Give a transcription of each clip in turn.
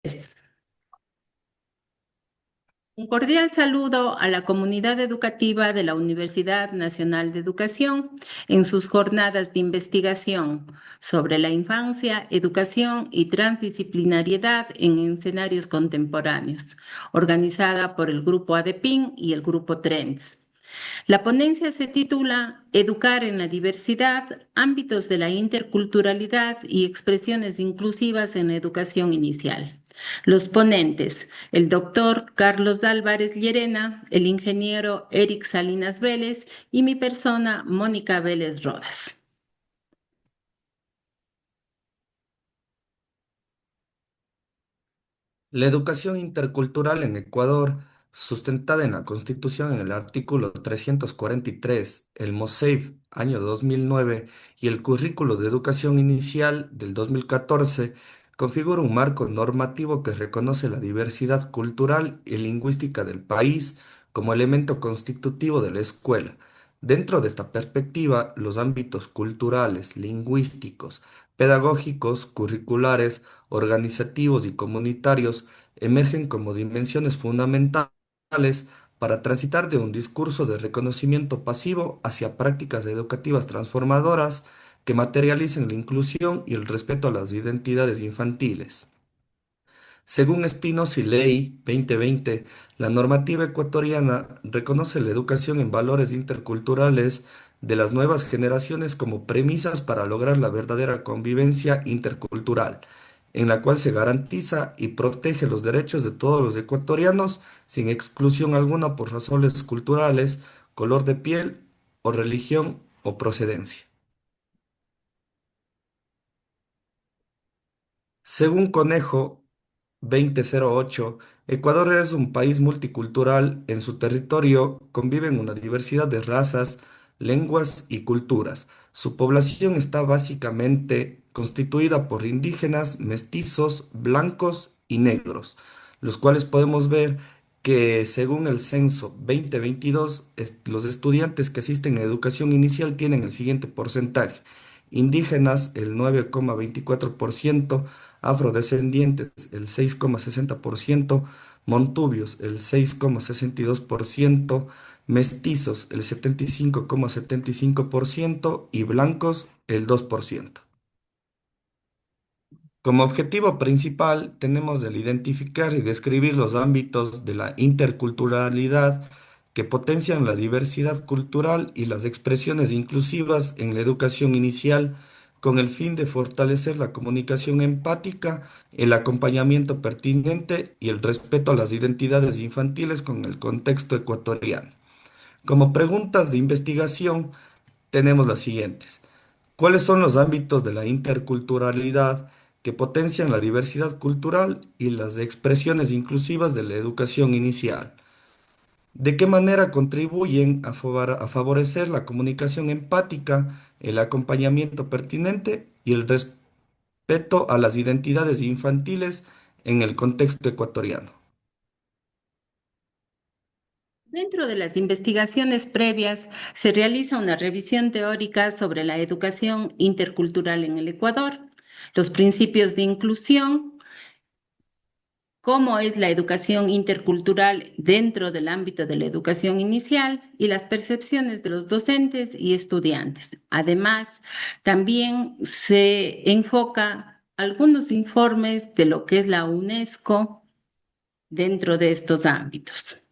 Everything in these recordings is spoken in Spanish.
Es un cordial saludo a la comunidad educativa de la Universidad Nacional de Educación en sus jornadas de investigación sobre la infancia, educación y transdisciplinariedad en escenarios contemporáneos, organizada por el Grupo ADEPIN y el Grupo TRENDS. La ponencia se titula Educar en la diversidad, ámbitos de la interculturalidad y expresiones inclusivas en la educación inicial. Los ponentes, el doctor Carlos Álvarez Llerena, el ingeniero Eric Salinas Vélez y mi persona, Mónica Vélez Rodas. La educación intercultural en Ecuador, sustentada en la Constitución en el artículo 343, el MOSEIF año 2009 y el Currículo de Educación Inicial del 2014, configura un marco normativo que reconoce la diversidad cultural y lingüística del país como elemento constitutivo de la escuela. Dentro de esta perspectiva, los ámbitos culturales, lingüísticos, pedagógicos, curriculares, organizativos y comunitarios emergen como dimensiones fundamentales para transitar de un discurso de reconocimiento pasivo hacia prácticas educativas transformadoras que materialicen la inclusión y el respeto a las identidades infantiles. Según Espinosa y Ley 2020, la normativa ecuatoriana reconoce la educación en valores interculturales de las nuevas generaciones como premisas para lograr la verdadera convivencia intercultural, en la cual se garantiza y protege los derechos de todos los ecuatorianos sin exclusión alguna por razones culturales, color de piel o religión o procedencia. Según Conejo 2008, Ecuador es un país multicultural. En su territorio conviven una diversidad de razas, lenguas y culturas. Su población está básicamente constituida por indígenas, mestizos, blancos y negros, los cuales podemos ver que según el censo 2022, los estudiantes que asisten a educación inicial tienen el siguiente porcentaje: indígenas el 9,24%, afrodescendientes el 6,60%, montubios el 6,62%, mestizos el 75,75% y blancos el 2%. Como objetivo principal tenemos el identificar y describir los ámbitos de la interculturalidad que potencian la diversidad cultural y las expresiones inclusivas en la educación inicial con el fin de fortalecer la comunicación empática, el acompañamiento pertinente y el respeto a las identidades infantiles con el contexto ecuatoriano. Como preguntas de investigación tenemos las siguientes. ¿Cuáles son los ámbitos de la interculturalidad que potencian la diversidad cultural y las expresiones inclusivas de la educación inicial? ¿De qué manera contribuyen a favorecer la comunicación empática, el acompañamiento pertinente y el respeto a las identidades infantiles en el contexto ecuatoriano? Dentro de las investigaciones previas se realiza una revisión teórica sobre la educación intercultural en el Ecuador, los principios de inclusión, cómo es la educación intercultural dentro del ámbito de la educación inicial y las percepciones de los docentes y estudiantes. Además, también se enfoca algunos informes de lo que es la UNESCO dentro de estos ámbitos.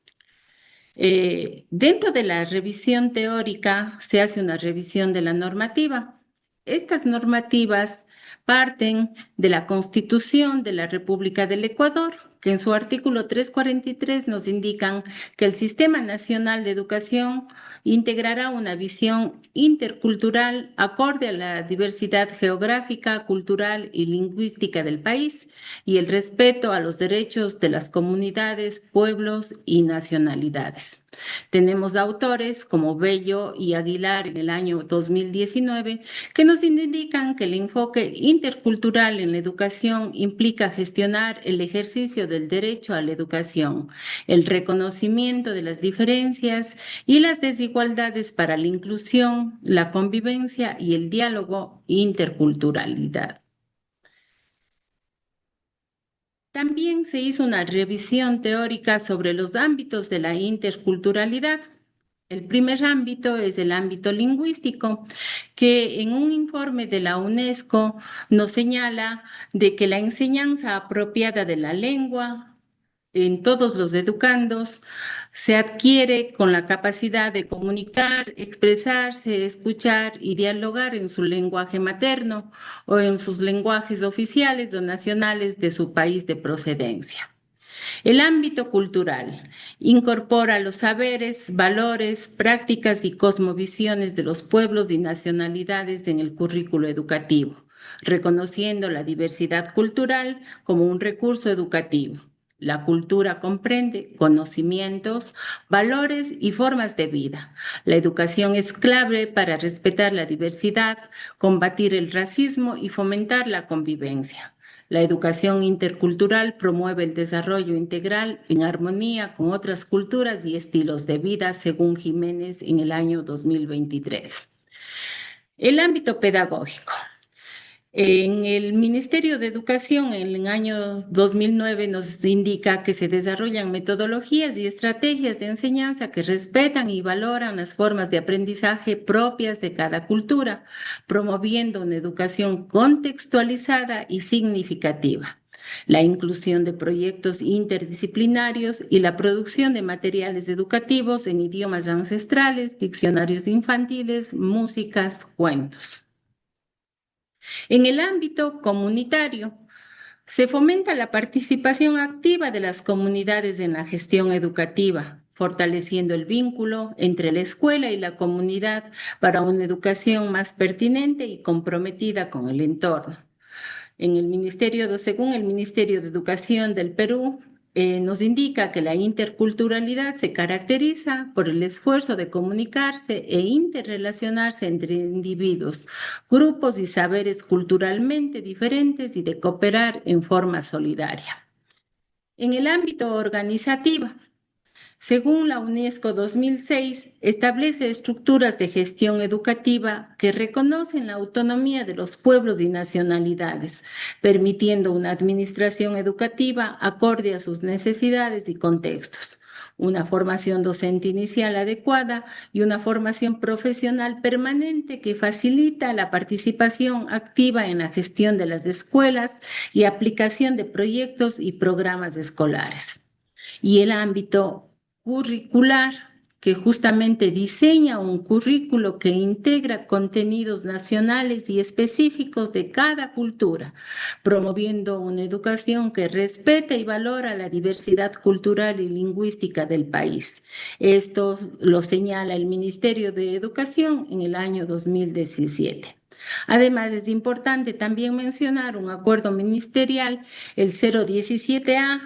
Dentro de la revisión teórica se hace una revisión de la normativa. Estas normativas parten de la Constitución de la República del Ecuador, que en su artículo 343 nos indican que el Sistema Nacional de Educación integrará una visión intercultural acorde a la diversidad geográfica, cultural y lingüística del país y el respeto a los derechos de las comunidades, pueblos y nacionalidades. Tenemos autores como Bello y Aguilar en el año 2019 que nos indican que el enfoque intercultural en la educación implica gestionar el ejercicio del derecho a la educación, el reconocimiento de las diferencias y las desigualdades para la inclusión, la convivencia y el diálogo interculturalidad. También se hizo una revisión teórica sobre los ámbitos de la interculturalidad. El primer ámbito es el ámbito lingüístico, que en un informe de la UNESCO nos señala de que la enseñanza apropiada de la lengua en todos los educandos se adquiere con la capacidad de comunicar, expresarse, escuchar y dialogar en su lenguaje materno o en sus lenguajes oficiales o nacionales de su país de procedencia. El ámbito cultural incorpora los saberes, valores, prácticas y cosmovisiones de los pueblos y nacionalidades en el currículo educativo, reconociendo la diversidad cultural como un recurso educativo. La cultura comprende conocimientos, valores y formas de vida. La educación es clave para respetar la diversidad, combatir el racismo y fomentar la convivencia. La educación intercultural promueve el desarrollo integral en armonía con otras culturas y estilos de vida, según Jiménez en el año 2023. El ámbito pedagógico. En el Ministerio de Educación, en el año 2009, nos indica que se desarrollan metodologías y estrategias de enseñanza que respetan y valoran las formas de aprendizaje propias de cada cultura, promoviendo una educación contextualizada y significativa. La inclusión de proyectos interdisciplinarios y la producción de materiales educativos en idiomas ancestrales, diccionarios infantiles, músicas, cuentos. En el ámbito comunitario, se fomenta la participación activa de las comunidades en la gestión educativa, fortaleciendo el vínculo entre la escuela y la comunidad para una educación más pertinente y comprometida con el entorno. Según el Ministerio de Educación del Perú, nos indica que la interculturalidad se caracteriza por el esfuerzo de comunicarse e interrelacionarse entre individuos, grupos y saberes culturalmente diferentes y de cooperar en forma solidaria. En el ámbito organizativo, según la UNESCO 2006, establece estructuras de gestión educativa que reconocen la autonomía de los pueblos y nacionalidades, permitiendo una administración educativa acorde a sus necesidades y contextos, una formación docente inicial adecuada y una formación profesional permanente que facilita la participación activa en la gestión de las escuelas y aplicación de proyectos y programas escolares. Y el ámbito curricular, que justamente diseña un currículo que integra contenidos nacionales y específicos de cada cultura, promoviendo una educación que respeta y valora la diversidad cultural y lingüística del país. Esto lo señala el Ministerio de Educación en el año 2017. Además, es importante también mencionar un acuerdo ministerial, el 017A,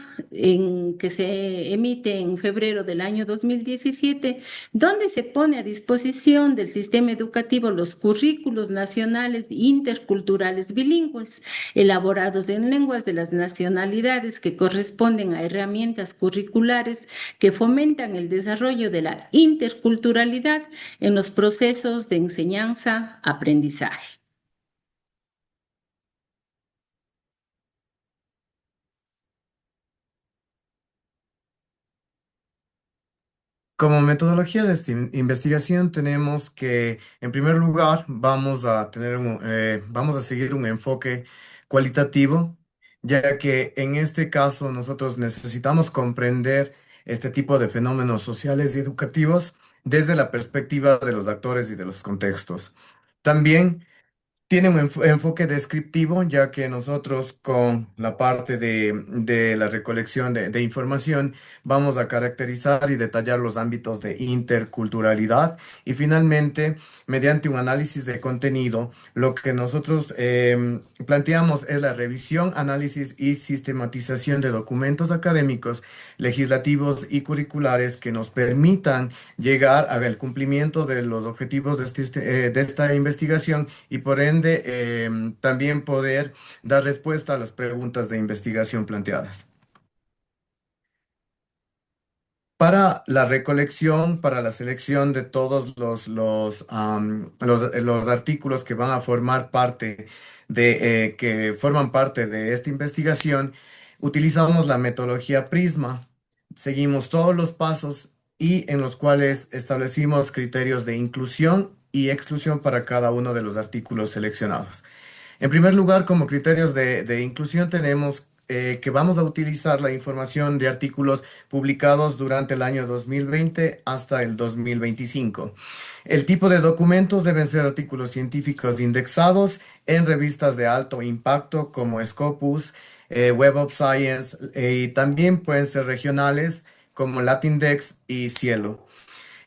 que se emite en febrero del año 2017, donde se pone a disposición del sistema educativo los currículos nacionales interculturales bilingües, elaborados en lenguas de las nacionalidades que corresponden a herramientas curriculares que fomentan el desarrollo de la interculturalidad en los procesos de enseñanza-aprendizaje. Como metodología de esta investigación tenemos que, en primer lugar, vamos a seguir un enfoque cualitativo, ya que en este caso nosotros necesitamos comprender este tipo de fenómenos sociales y educativos desde la perspectiva de los actores y de los contextos. También tiene un enfoque descriptivo, ya que nosotros con la parte de la recolección de información vamos a caracterizar y detallar los ámbitos de interculturalidad y finalmente, mediante un análisis de contenido, lo que nosotros planteamos es la revisión, análisis y sistematización de documentos académicos, legislativos y curriculares que nos permitan llegar al cumplimiento de los objetivos de esta investigación y por ende también poder dar respuesta a las preguntas de investigación planteadas. Para la recolección, para la selección de todos los artículos que van a formar parte que forman parte de esta investigación, Utilizamos la metodología Prisma, seguimos todos los pasos y en los cuales establecimos criterios de inclusión y exclusión para cada uno de los artículos seleccionados. En primer lugar, como criterios de inclusión tenemos que vamos a utilizar la información de artículos publicados durante el año 2020 hasta el 2025. El tipo de documentos deben ser artículos científicos indexados en revistas de alto impacto como Scopus, Web of Science, y también pueden ser regionales como Latindex y Cielo.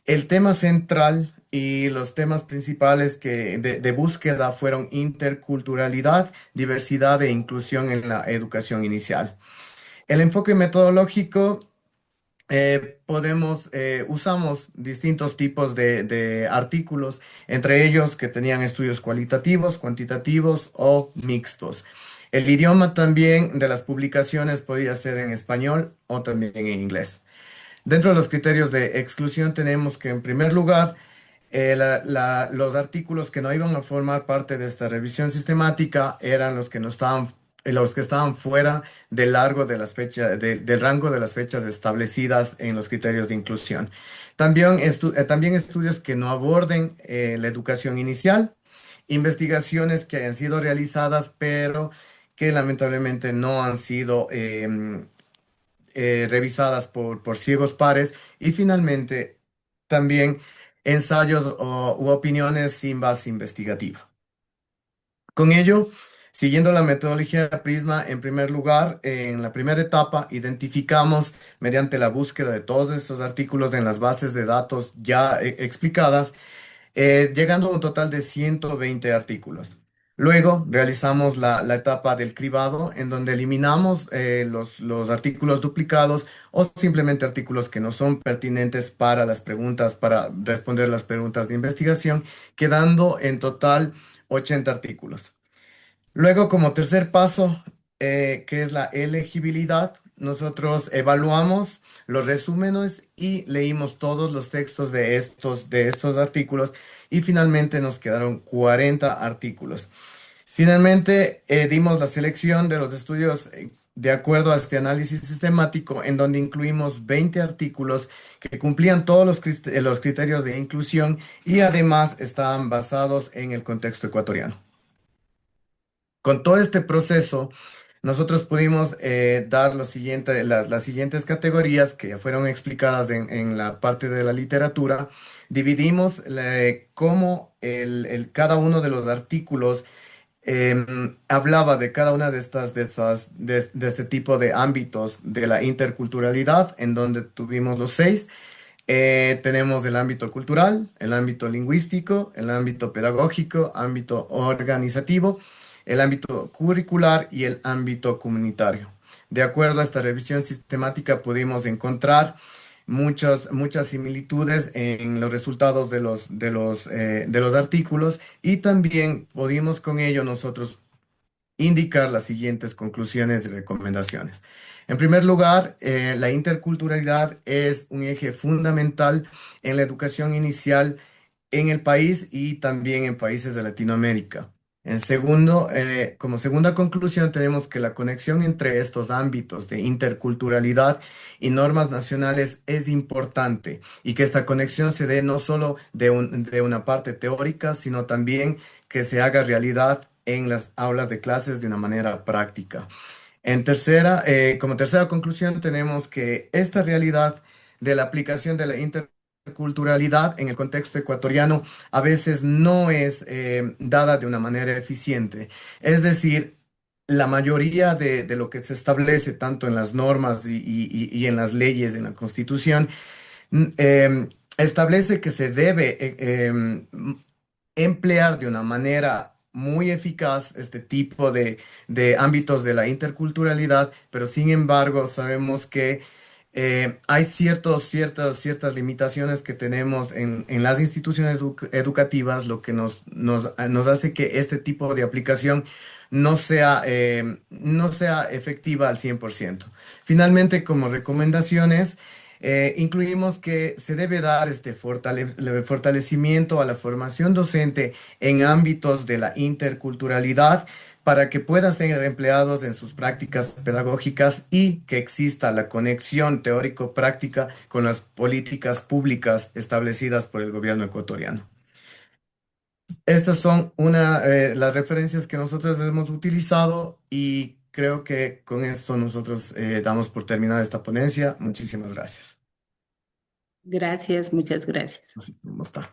El tema central y los temas principales de búsqueda fueron interculturalidad, diversidad e inclusión en la educación inicial. El enfoque metodológico, usamos distintos tipos de artículos, entre ellos que tenían estudios cualitativos, cuantitativos o mixtos. El idioma también de las publicaciones podía ser en español o también en inglés. Dentro de los criterios de exclusión tenemos que, en primer lugar, los artículos que no iban a formar parte de esta revisión sistemática eran los que estaban fuera del largo de las fechas, del rango de las fechas establecidas en los criterios de inclusión. También estudios que no aborden la educación inicial, investigaciones que hayan sido realizadas, pero que lamentablemente no han sido revisadas por ciegos pares, y finalmente también ensayos u opiniones sin base investigativa. Con ello, siguiendo la metodología Prisma, en primer lugar, en la primera etapa, identificamos mediante la búsqueda de todos estos artículos en las bases de datos ya explicadas, llegando a un total de 120 artículos. Luego realizamos la etapa del cribado, en donde eliminamos los artículos duplicados o simplemente artículos que no son pertinentes para las preguntas, para responder las preguntas de investigación, quedando en total 80 artículos. Luego, como tercer paso, que es la elegibilidad, nosotros evaluamos los resúmenes y leímos todos los textos de estos artículos, y finalmente nos quedaron 40 artículos. Finalmente, dimos la selección de los estudios de acuerdo a este análisis sistemático, en donde incluimos 20 artículos que cumplían todos los criterios de inclusión y además estaban basados en el contexto ecuatoriano. Con todo este proceso, nosotros pudimos dar las siguientes categorías que ya fueron explicadas en la parte de la literatura. Dividimos cómo cada uno de los artículos hablaba de cada una de este tipo de ámbitos de la interculturalidad, en donde tuvimos los 6. Tenemos el ámbito cultural, el ámbito lingüístico, el ámbito pedagógico, ámbito organizativo, el ámbito curricular y el ámbito comunitario. De acuerdo a esta revisión sistemática, pudimos encontrar muchas similitudes en los resultados de los artículos, y también pudimos con ello nosotros indicar las siguientes conclusiones y recomendaciones. En primer lugar, la interculturalidad es un eje fundamental en la educación inicial en el país y también en países de Latinoamérica. Como segunda conclusión, tenemos que la conexión entre estos ámbitos de interculturalidad y normas nacionales es importante, y que esta conexión se dé no solo de una parte teórica, sino también que se haga realidad en las aulas de clases de una manera práctica. Como tercera conclusión, tenemos que esta realidad de la aplicación de la interculturalidad en el contexto ecuatoriano a veces no es dada de una manera eficiente. Es decir, la mayoría de lo que se establece tanto en las normas y en las leyes, en la Constitución, establece que se debe emplear de una manera muy eficaz este tipo de ámbitos de la interculturalidad, pero sin embargo sabemos que hay ciertas limitaciones que tenemos en las instituciones educativas, lo que nos hace que este tipo de aplicación no sea efectiva al 100%. Finalmente, como recomendaciones, incluimos que se debe dar este fortalecimiento a la formación docente en ámbitos de la interculturalidad para que puedan ser empleados en sus prácticas pedagógicas y que exista la conexión teórico-práctica con las políticas públicas establecidas por el gobierno ecuatoriano. Estas son las referencias que nosotros hemos utilizado y creo que con esto nosotros damos por terminada esta ponencia. Muchísimas gracias. Gracias, muchas gracias. Así como está.